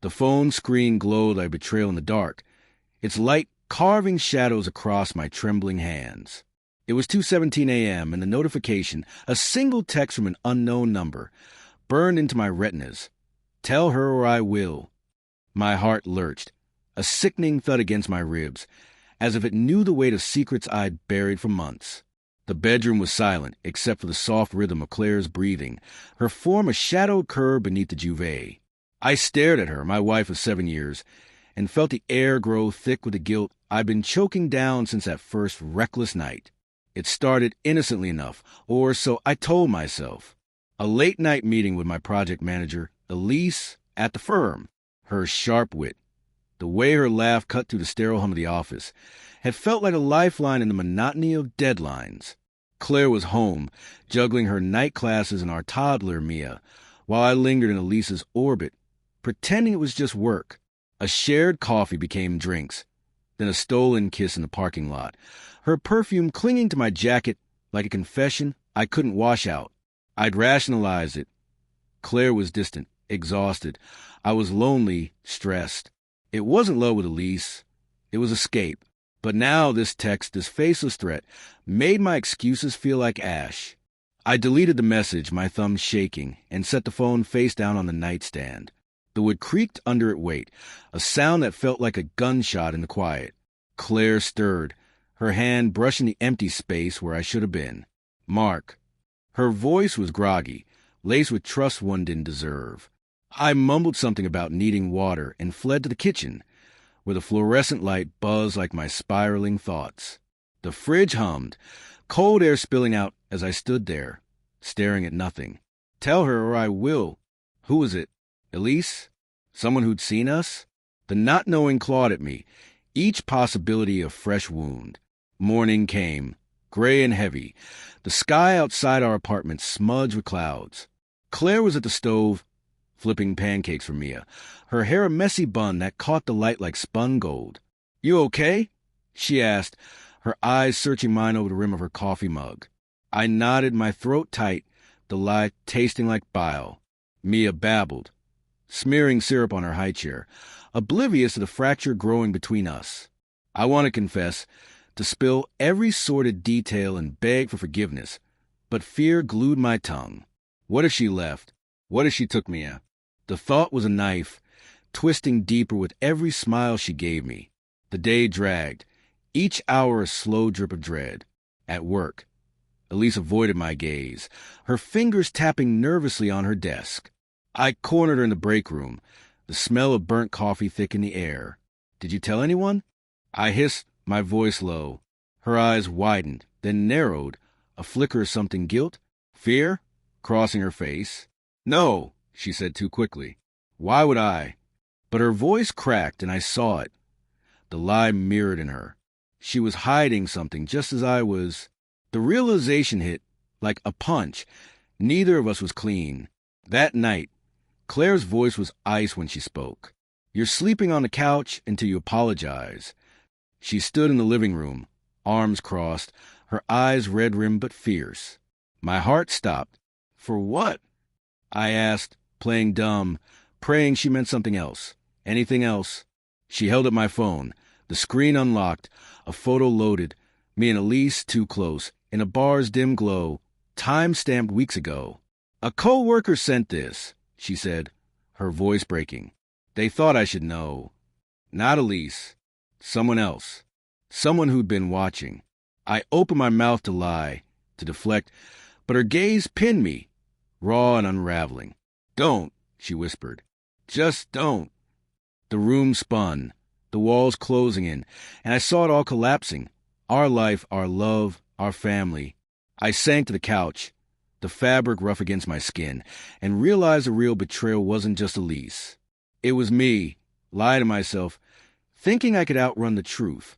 The phone screen glowed like betrayal in the dark, its light carving shadows across my trembling hands. It was 2:17 a.m., and the notification, a single text from an unknown number, burned into my retinas. Tell her or I will. My heart lurched, a sickening thud against my ribs, as if it knew the weight of secrets I'd buried for months. The bedroom was silent, except for the soft rhythm of Claire's breathing, her form a shadowed curve beneath the duvet. I stared at her, my wife of 7 years, and felt the air grow thick with the guilt I'd been choking down since that first reckless night. It started innocently enough, or so I told myself. A late-night meeting with my project manager, Elise, at the firm. Her sharp wit, the way her laugh cut through the sterile hum of the office, had felt like a lifeline in the monotony of deadlines. Claire was home, juggling her night classes and our toddler, Mia, while I lingered in Elise's orbit, pretending it was just work. A shared coffee became drinks, then a stolen kiss in the parking lot, her perfume clinging to my jacket like a confession I couldn't wash out. I'd rationalized it. Claire was distant, exhausted. I was lonely, stressed. It wasn't love with Elise. It was escape. But now this text, this faceless threat, made my excuses feel like ash. I deleted the message, my thumb shaking, and set the phone face down on the nightstand. The wood creaked under its weight, a sound that felt like a gunshot in the quiet. Claire stirred, her hand brushing the empty space where I should have been. Mark. Her voice was groggy, laced with trust one didn't deserve. I mumbled something about needing water and fled to the kitchen, where the fluorescent light buzzed like my spiraling thoughts. The fridge hummed, cold air spilling out as I stood there, staring at nothing. Tell her or I will. Who was it? Elise? Someone who'd seen us? The not knowing clawed at me, each possibility a fresh wound. Morning came, gray and heavy, the sky outside our apartment smudged with clouds. Claire was at the stove, flipping pancakes for Mia, her hair a messy bun that caught the light like spun gold. You okay? She asked, her eyes searching mine over the rim of her coffee mug. I nodded, my throat tight, the lie tasting like bile. Mia babbled, smearing syrup on her high chair, oblivious to the fracture growing between us. I want to confess, to spill every sordid detail and beg for forgiveness, but fear glued my tongue. What if she left? What if she took Mia? The thought was a knife, twisting deeper with every smile she gave me. The day dragged, each hour a slow drip of dread. At work, Elise avoided my gaze, her fingers tapping nervously on her desk. I cornered her in the break room, the smell of burnt coffee thick in the air. Did you tell anyone? I hissed, my voice low. Her eyes widened, then narrowed, a flicker of something guilt, fear, crossing her face. No, she said too quickly. Why would I? But her voice cracked, and I saw it. The lie mirrored in her. She was hiding something, just as I was. The realization hit, like a punch. Neither of us was clean. That night, Claire's voice was ice when she spoke. You're sleeping on the couch until you apologize. She stood in the living room, arms crossed, her eyes red-rimmed but fierce. My heart stopped. For what? I asked, playing dumb, praying she meant something else. Anything else? She held up my phone. The screen unlocked, a photo loaded, me and Elise too close, in a bar's dim glow, time-stamped weeks ago. A co-worker sent this, she said, her voice breaking. They thought I should know. Not Elise. Someone else. Someone who'd been watching. I opened my mouth to lie, to deflect, but her gaze pinned me, raw and unraveling. Don't, she whispered. Just don't. The room spun, the walls closing in, and I saw it all collapsing. Our life, our love, our family. I sank to the couch, the fabric rough against my skin, and realized the real betrayal wasn't just Elise. It was me, lie to myself, thinking I could outrun the truth.